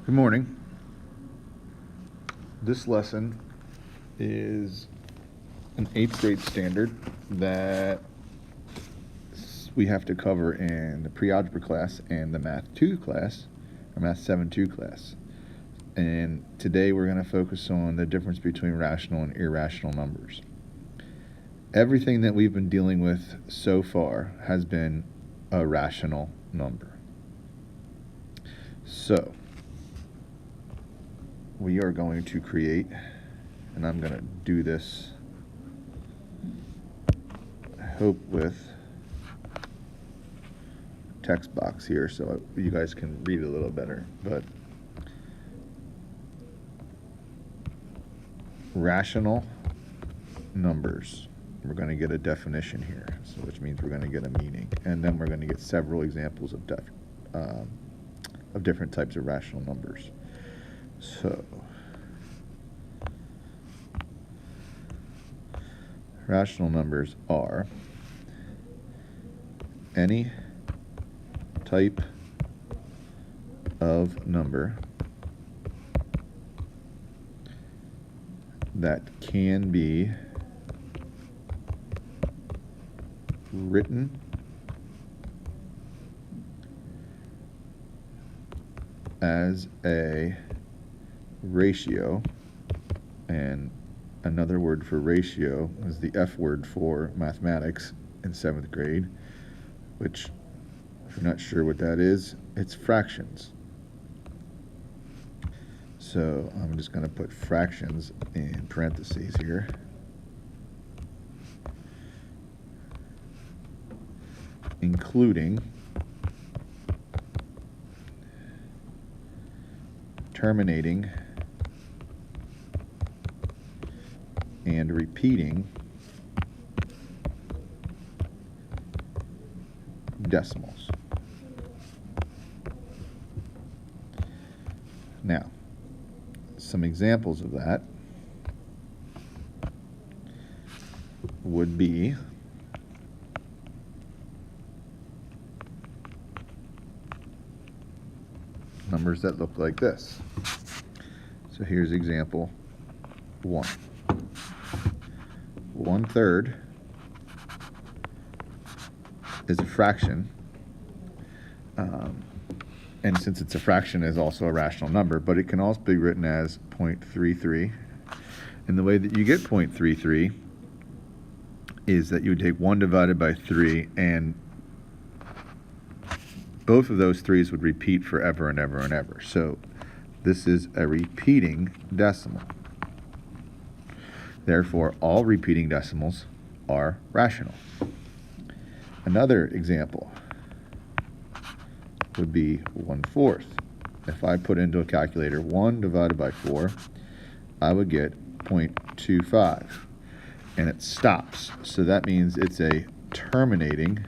Good morning. This lesson is an 8th grade standard that we have to cover in the pre-algebra class and the Math 2 class, or Math 7-2 class. And today we're going to focus on the difference between rational and irrational numbers. Everything that we've been dealing with so far has been a rational number. So we are going to create, and I'm going to do this, I hope with text box here so you guys can read a little better, but rational numbers, we're going to get a definition here, so which means we're going to get a meaning, and then we're going to get several examples of different types of rational numbers. So rational numbers are any type of number that can be written as a ratio, and another word for ratio is the F word for mathematics in 7th grade, which, if you're not sure what that is, it's fractions. So I'm just going to put fractions in parentheses here. Including terminating and repeating decimals. Now, some examples of that would be numbers that look like this. So here's example 1. 1/3 is a fraction, and since it's a fraction, is also a rational number, but it can also be written as 0.33. And the way that you get 0.33 is that you would take 1 divided by 3, and both of those 3's would repeat forever and ever and ever. So this is a repeating decimal. Therefore, all repeating decimals are rational. Another example would be 1/4. If I put into a calculator 1 divided by 4, I would get 0.25. And it stops. So that means it's a terminating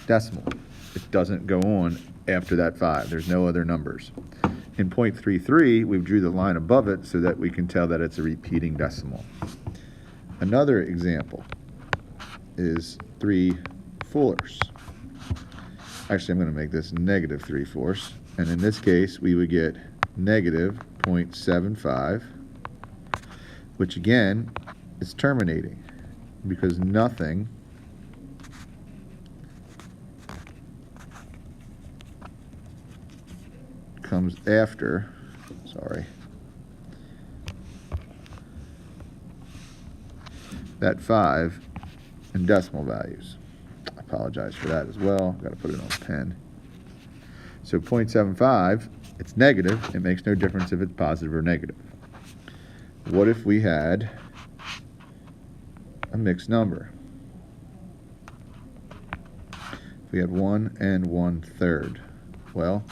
decimal. It doesn't go on after that 5. There's no other numbers. In 0.33, we drew the line above it so that we can tell that it's a repeating decimal. Another example is 3/4. Actually, I'm going to make this negative 3/4. And in this case, we would get negative 0.75, which again is terminating because nothing comes after, that 5 in decimal values. I apologize for that as well. I've got to put it on a pen. So 0.75, it's negative. It makes no difference if it's positive or negative. What if we had a mixed number? If we had 1 and 1/3. Well,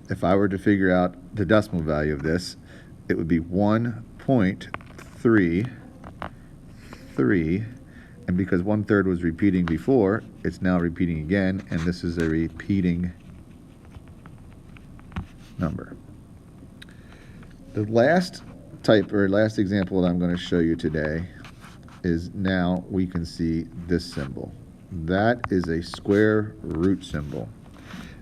if I were to figure out the decimal value of this, it would be 1.33, and because 1/3 was repeating before, it's now repeating again, and this is a repeating number. The last example that I'm going to show you today is, now we can see this symbol. That is a square root symbol.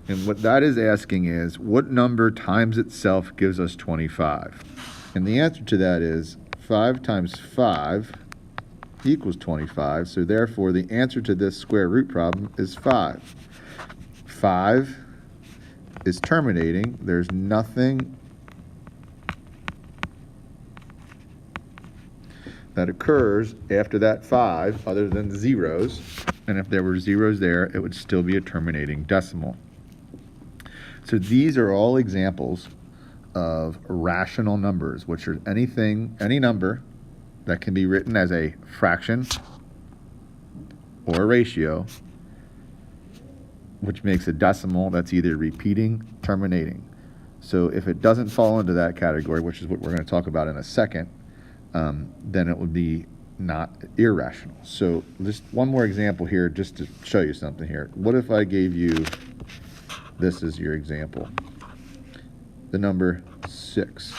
And what that is asking is, what number times itself gives us 25? And the answer to that is 5 times 5 equals 25. So therefore, the answer to this square root problem is 5. 5 is terminating. There's nothing that occurs after that 5 other than zeros. And if there were zeros there, it would still be a terminating decimal. So these are all examples of rational numbers, which are any number that can be written as a fraction or a ratio, which makes a decimal that's either repeating, terminating. So if it doesn't fall into that category, which is what we're going to talk about in a second, then it would be not irrational. So just one more example here, just to show you something here. What if I gave you this as your example? The number 6.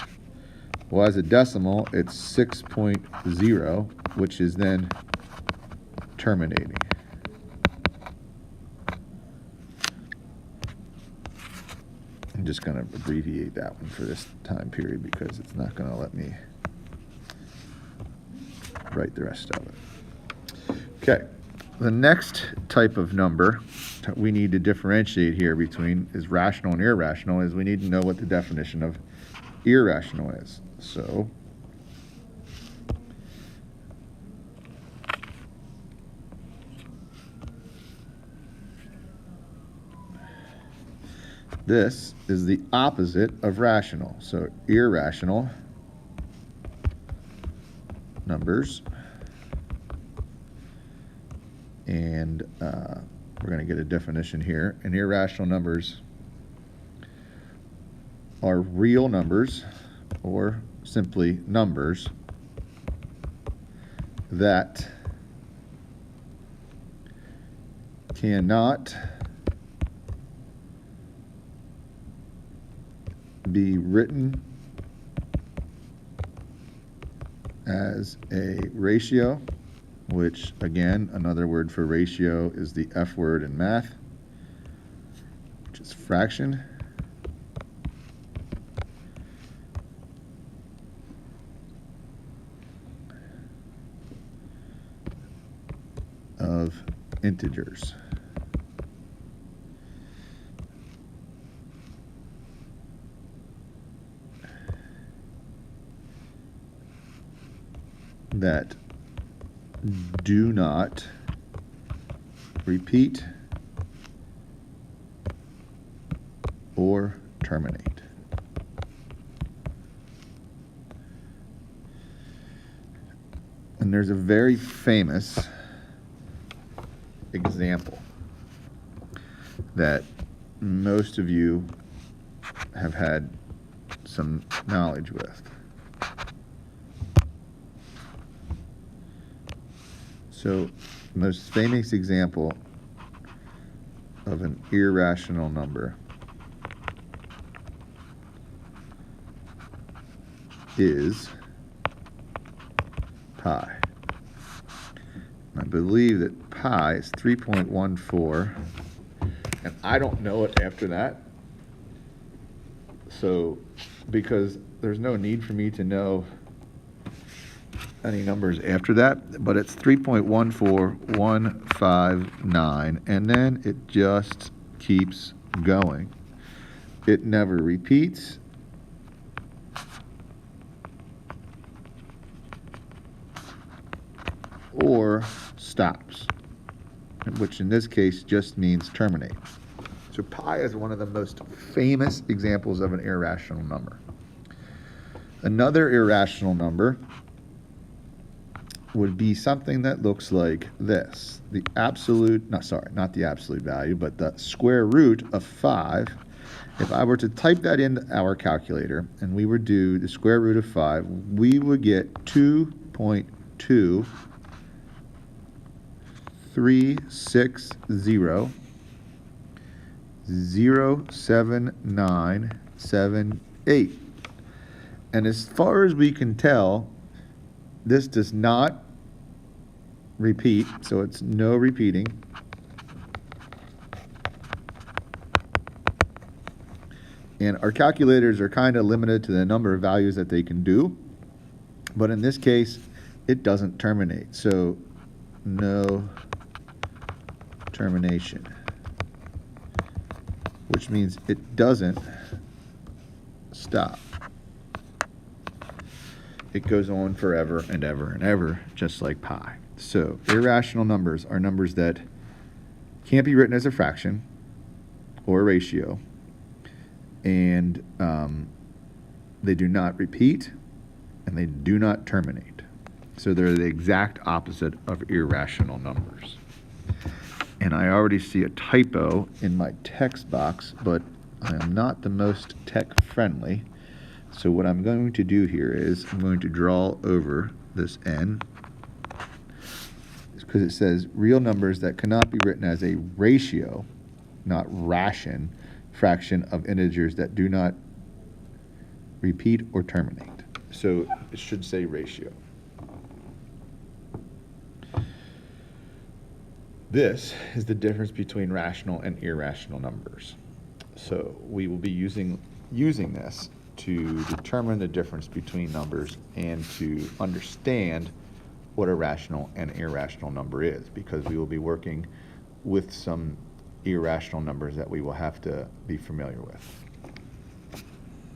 Well, as a decimal, it's 6.0, which is then terminating. I'm just going to abbreviate that one for this time period because it's not going to let me write the rest of it. Okay, the next type of number that we need to differentiate here between is rational and irrational is we need to know what the definition of irrational is. So this is the opposite of rational. So irrational numbers, and we're going to get a definition here. And irrational numbers are real numbers, or simply numbers, that cannot be written as a ratio, which again, another word for ratio is the F word in math, which is fraction, of integers. That do not repeat or terminate. And there's a very famous example that most of you have had some knowledge with. So, the most famous example of an irrational number is pi. I believe that pi is 3.14, and I don't know it after that. So, because there's no need for me to know any numbers after that, but it's 3.14159, and then it just keeps going. It never repeats. Or stops, which in this case just means terminate. So pi is one of the most famous examples of an irrational number. Another irrational number would be something that looks like this. The absolute, not the absolute value, but the square root of 5. If I were to type that into our calculator and we would do the square root of 5, we would get 2.23607978. And as far as we can tell, this does not repeat, so it's no repeating. And our calculators are kind of limited to the number of values that they can do. But in this case, it doesn't terminate. So no termination, which means it doesn't stop. It goes on forever and ever and ever, just like pi. So irrational numbers are numbers that can't be written as a fraction or a ratio, and they do not repeat, and they do not terminate. So they're the exact opposite of irrational numbers. And I already see a typo in my text box, but I am not the most tech friendly. So what I'm going to do here is I'm going to draw over this n, because it says real numbers that cannot be written as a ratio, not ration, fraction of integers that do not repeat or terminate. So it should say ratio. This is the difference between rational and irrational numbers. So we will be using this to determine the difference between numbers and to understand what a rational and irrational number is, because we will be working with some irrational numbers that we will have to be familiar with.